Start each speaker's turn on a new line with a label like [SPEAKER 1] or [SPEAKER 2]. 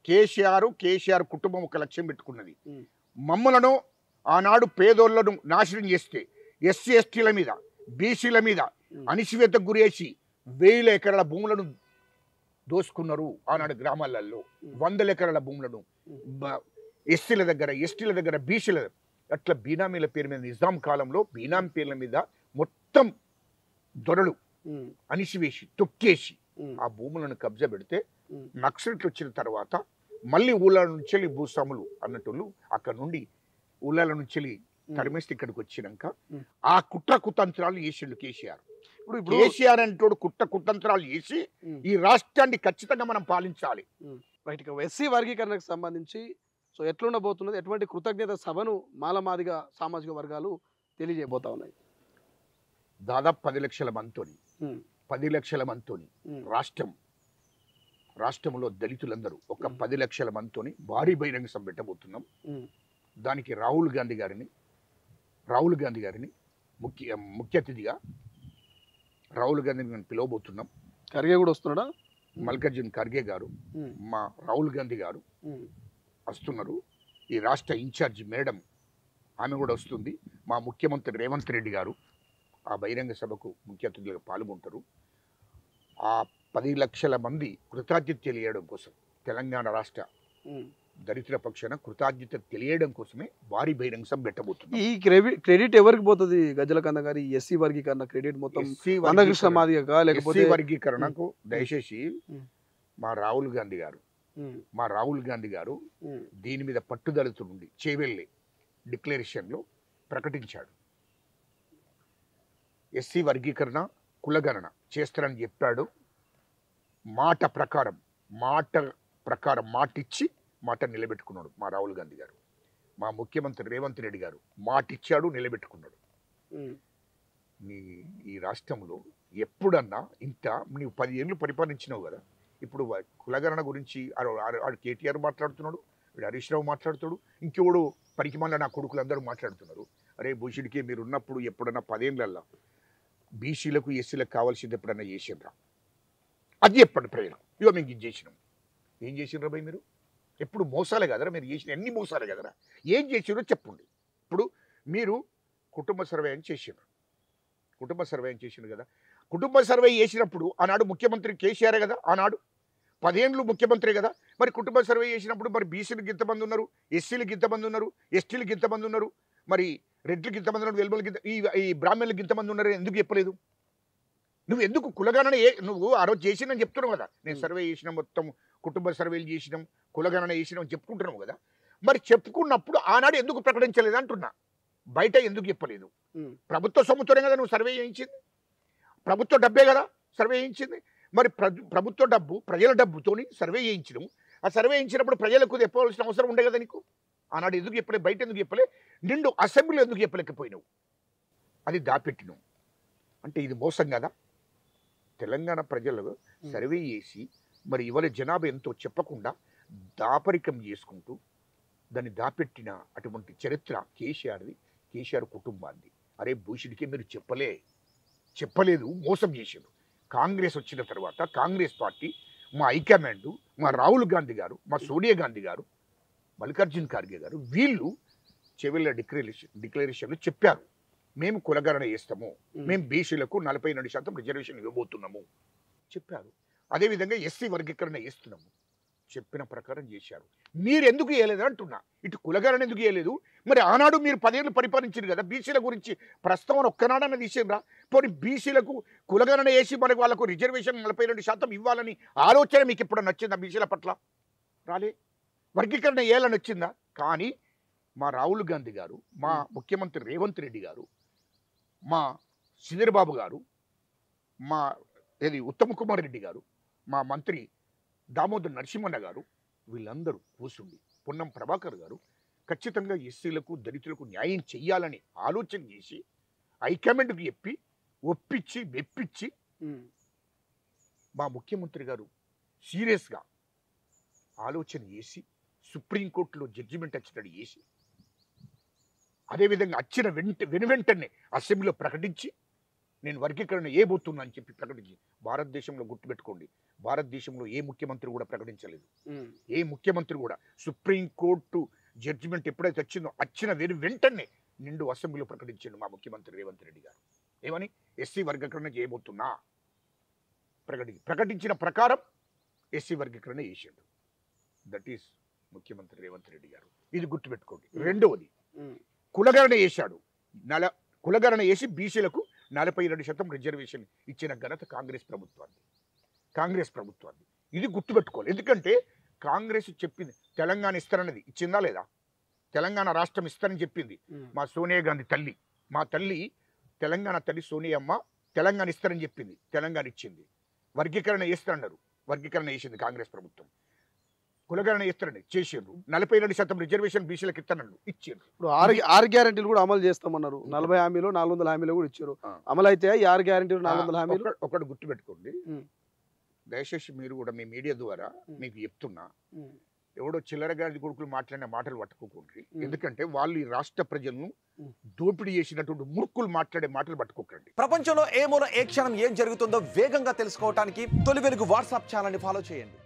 [SPEAKER 1] కేసీఆర్ కుటుంబం ఒక లక్ష్యం పెట్టుకున్నది. మమ్మలను ఆనాడు పేదోళ్లను నాశనం చేస్తే ఎస్సీ ఎస్టీల మీద బీసీల మీద అణిచివేతకు గురేసి 1000 ఎకరాల భూములను దోసుకున్నారు. ఆనాడు గ్రామాలలో 100 ఎకరాల భూములను ఎస్సీల దగ్గర ఎస్టీల దగ్గర బీసీల అట్లా బీనామీల పేరు మీద నిజాం కాలంలో బీనామీ పేర్ల మీద మొత్తం దొరలు అణిచివేసి తొక్కేసి ఆ భూములను కబ్జా పెడితే నక్సలైట్లు వచ్చిన తర్వాత మళ్ళీ ఊళ్ళ నుంచి భూస్వాములు అన్నట్టు అక్కడ నుండి ఊళ్ళ నుంచి తరిమేస్తే ఇక్కడికి వచ్చినాక ఆ కుట్రకుతంత్రాలు చేసిండు కేసీఆర్. ఇప్పుడు కేసీఆర్ అంటోడు కుట్రకుతంత్రాలు చేసి ఈ రాష్ట్రాన్ని ఖచ్చితంగా మనం పాలించాలి.
[SPEAKER 2] రైట్. ఎస్సీ వర్గీకరణకు సంబంధించి సో ఎట్లుండబోతున్నది, ఎటువంటి కృతజ్ఞత సభను మాలమాదిగా సామాజిక వర్గాలు తెలియజేయబోతా ఉన్నాయి?
[SPEAKER 1] దాదాపు 10 లక్షల మందితోని రాష్ట్రంలో దళితులందరూ ఒక 10 లక్షల మందితోని భారీ బహిరంగ సభ పెట్టబోతున్నాం. దానికి రాహుల్ గాంధీ గారిని ముఖ్య అతిథిగా రాహుల్ గాంధీని పిలవబోతున్నాం.
[SPEAKER 2] ఖర్గే కూడా వస్తున్నాడా?
[SPEAKER 1] మల్లికార్జున్ ఖర్గే గారు, మా రాహుల్ గాంధీ గారు వస్తున్నారు. ఈ రాష్ట్ర ఇన్ఛార్జి మేడం ఆమె కూడా వస్తుంది. మా ముఖ్యమంత్రి రేవంత్ రెడ్డి గారు ఆ బహిరంగ సభకు ముఖ్య అతిథులుగా పాల్గొంటారు. ఆ 10 లక్షల మంది కృతజ్ఞత తెలియడం కోసం తెలంగాణ రాష్ట్ర దళితుల పక్షాన కృతజ్ఞత తెలియడం కోసమే భారీ బహిరంగ సభ పెట్టబోతుంది.
[SPEAKER 2] ఈ క్రెడిట్ ఎవరికి పోతుంది గజ్జల కన్న గారి? ఎస్సీ వర్గీకరణ క్రెడిట్ మొత్తం
[SPEAKER 1] వర్గీకరణకు దయచేసి మా రాహుల్ గాంధీ గారు దీని మీద పట్టుదలతో నుండి చేవెళ్ళి డిక్లరేషన్లో ప్రకటించాడు. ఎస్సీ వర్గీకరణ కులగణన చేస్తారని చెప్పాడు. మాట ప్రకారం మాటిచ్చి మాట నిలబెట్టుకున్నాడు మా రాహుల్ గాంధీ గారు. మా ముఖ్యమంత్రి రేవంత్ రెడ్డి గారు మాటిచ్చాడు, నిలబెట్టుకున్నాడు. ఈ రాష్ట్రంలో ఎప్పుడన్నా ఇంత నీవు 10 ఏళ్ళు పరిపాలించినావు కదా, ఇప్పుడు కులగణన గురించి ఆడు కేటీఆర్ మాట్లాడుతున్నాడు, వీడు హరీష్ రావు మాట్లాడుతాడు, ఇంకెవడు పరికిమల్ల నా కొడుకులందరూ మాట్లాడుతున్నారు. అరే భూషుడికి మీరు ఉన్నప్పుడు ఎప్పుడన్నా 10 ఏళ్ళల్లో బీసీలకు ఎస్సీలకు కావాల్సింది ఎప్పుడన్నా చేసిండ్రా? అది చెప్పండి ప్రజలు. ఇగో మేము ఇది చేసినాం. ఏం చేసిండ్రా భయ్ మీరు? ఎప్పుడు మోసాలే కదరా మీరు చేసిన, ఎన్ని మోసాలే కదరా, ఏం చేసిరో చెప్పండి. ఇప్పుడు మీరు కుటుంబ సర్వే అని చేసిండ్రు కదా. కుటుంబ సర్వే చేసినప్పుడు ఆనాడు ముఖ్యమంత్రి కేసీఆర్ కదా, ఆనాడు 10 ఏళ్ళు ముఖ్యమంత్రి కదా. మరి కుటుంబ సర్వే చేసినప్పుడు మరి బీసీలకు ఇంతమంది ఉన్నారు, ఎస్సీలకు ఇంతమంది ఉన్నారు, ఎస్టీలకు ఇంతమంది ఉన్నారు, మరి రెడ్లకు ఇంతమంది ఉన్నారు, వెలుబలకి ఈ బ్రాహ్మణులకు ఇంతమంది ఉన్నారు, ఎందుకు చెప్పలేదు? నువ్వు ఎందుకు కులగణన నువ్వు ఆ రోజు చేసినని చెప్తున్నావు కదా. నేను సర్వే చేసినాం, మొత్తం కుటుంబ సర్వేలు చేసినాం, కులగణన చేసినాం చెప్పుకుంటున్నావు కదా. మరి చెప్పుకున్నప్పుడు ఆనాడు ఎందుకు ప్రకటించలేదు అంటున్నా. బయట ఎందుకు చెప్పలేదు? ప్రభుత్వ సొమ్ముతోనే కదా నువ్వు సర్వే చేయించింది, ప్రభుత్వ డబ్బే కదా సర్వే చేయించింది. మరి ప్రభుత్వ డబ్బు ప్రజల డబ్బుతోని సర్వే చేయించడం, ఆ సర్వే చేయించినప్పుడు ప్రజలకు చెప్పవలసిన అవసరం ఉండే కదా నీకు. ఆనాడు ఎందుకు చెప్పలే? బయట ఎందుకు చెప్పలే? నిండు అసెంబ్లీలో ఎందుకు చెప్పలేకపోయినావు? అది దాపెట్టినావు అంటే ఇది మోసం కదా. తెలంగాణ ప్రజలు సర్వే చేసి మరి ఇవాళ జనాభా ఎంతో చెప్పకుండా దాపరికం చేసుకుంటూ దాన్ని దాపెట్టిన అటువంటి చరిత్ర కేసీఆర్ కుటుంబాన్ని. అరే భూషుడికి మీరు చెప్పలేదు, మోసం చేశారు. కాంగ్రెస్ వచ్చిన తర్వాత కాంగ్రెస్ పార్టీ, మా హైకమాండ్, మా రాహుల్ గాంధీ గారు, మా సోనియా గాంధీ గారు, మల్లికార్జున్ ఖార్గే గారు వీళ్ళు చెవిళ్ళ డిక్లరేషన్లు చెప్పారు. మేము కులగణన చేస్తాము, మేము బీసీలకు 42% రిజర్వేషన్ ఇవ్వబోతున్నాము చెప్పారు. అదేవిధంగా ఎస్సీ వర్గీకరణ చేస్తున్నాము చెప్పిన ప్రకారం చేశారు. మీరు ఎందుకు చేయలేదు అంటున్నా. ఇటు కులగణన ఎందుకు చేయలేదు? మరి ఆనాడు మీరు 10 ఏళ్ళు పరిపాలించారు కదా, బీసీల గురించి ప్రస్తావన ఒక్కనాడన్న తీసేరా? పోనీ బీసీలకు కులగణన చేసి మనకు వాళ్ళకు రిజర్వేషన్ 42% ఇవ్వాలని ఆలోచన మీకు ఎప్పుడన్నా వచ్చిందా? బీసీల పట్ల రాలే. వర్గీకరణ చేయాలని వచ్చిందా? కానీ మా రాహుల్ గాంధీ గారు, మా ముఖ్యమంత్రి రేవంత్ రెడ్డి గారు, మా శ్రీధర్బాబు గారు, మా ఉత్తమ్ కుమార్ రెడ్డి గారు, మా మంత్రి దామోదర్ నరసింహన్న గారు వీళ్ళందరూ కూర్చుండి, పొన్నం ప్రభాకర్ గారు ఖచ్చితంగా ఎస్సీలకు దళితులకు న్యాయం చెయ్యాలని ఆలోచన చేసి హైకమాండ్కి చెప్పి ఒప్పించి మెప్పించి మా ముఖ్యమంత్రి గారు సీరియస్గా ఆలోచన చేసి సుప్రీంకోర్టులో జడ్జిమెంట్ వచ్చినట్టు చేసి అదేవిధంగా వచ్చిన వెంటనే అసెంబ్లీలో ప్రకటించి నేను వర్గీకరణ ఏబోతున్నా అని చెప్పి ప్రకటించి, భారతదేశంలో గుర్తుపెట్టుకోండి, భారతదేశంలో ఏ ముఖ్యమంత్రి కూడా ప్రకటించలేదు.
[SPEAKER 2] ఉమ్,
[SPEAKER 1] ఏ ముఖ్యమంత్రి కూడా సుప్రీంకోర్టు జడ్జిమెంట్ ఎప్పుడైతే వచ్చిన వెంటనే నిండు అసెంబ్లీలో ప్రకటించిండు మా ముఖ్యమంత్రి రేవంత్ రెడ్డి గారు. ఏమని? ఎస్సీ వర్గీకరణ చేయబోతున్నా ప్రకటించిన ప్రకారం ఎస్సీ వర్గీకరణ చేసిండు. దట్ ఈస్ ముఖ్యమంత్రి రేవంత్ రెడ్డి గారు. ఇది గుర్తుపెట్టుకోండి. రెండవది,
[SPEAKER 2] ఉమ్,
[SPEAKER 1] కులగణన చేశాడు. కులగణన చేసి బీసీలకు 42% రిజర్వేషన్ ఇచ్చిన ఘనత కాంగ్రెస్ ప్రభుత్వాన్ని. ఇది గుర్తుపెట్టుకోవాలి. ఎందుకంటే కాంగ్రెస్ చెప్పింది తెలంగాణ ఇస్తారన్నది ఇచ్చిందా లేదా? తెలంగాణ రాష్ట్రం ఇస్తారని చెప్పింది మా సోనియా గాంధీ తల్లి. మా తల్లి తెలంగాణ తల్లి సోనియమ్మ తెలంగాణ ఇస్తారని చెప్పింది. తెలంగాణ ఇచ్చింది. వర్గీకరణ చేస్తారన్నారు. వర్గీకరణ చేసింది కాంగ్రెస్ ప్రభుత్వం. కులగణన చేస్తారని చేసిండ్రు. 42% రిజర్వేషన్ బీసీలకు ఇస్తానన్నారు, ఇచ్చిండ్రు.
[SPEAKER 2] ఇప్పుడు 6 గ్యారెంటీలు కూడా అమలు చేస్తామన్నారు. 40 హామీలు 400 హామీలు కూడా ఇచ్చారు. అమలు అయితే 6 గ్యారెంటీలు 400 హామీలు.
[SPEAKER 1] ఒకటి గుర్తుపెట్టుకోండి. దయచేసి మీరు కూడా మీ మీడియా ద్వారా మీకు చెప్తున్నా, ఎవడో చిల్లరగాడి కొడుకులు మాట్లాడిన మాటలు పట్టుకోకండి. ఎందుకంటే వాళ్ళు ఈ రాష్ట్ర ప్రజలను దోపిడీ చేసినటువంటి మూర్ఖులు మాట్లాడే మాటలు పట్టుకోకండి.
[SPEAKER 3] ప్రపంచంలో ఏ మూల ఏ క్షణం ఏం జరుగుతుందో వేగంగా తెలుసుకోవడానికి తొలి వెలుగు వాట్సాప్ ఛానల్ని ఫాలో చేయండి.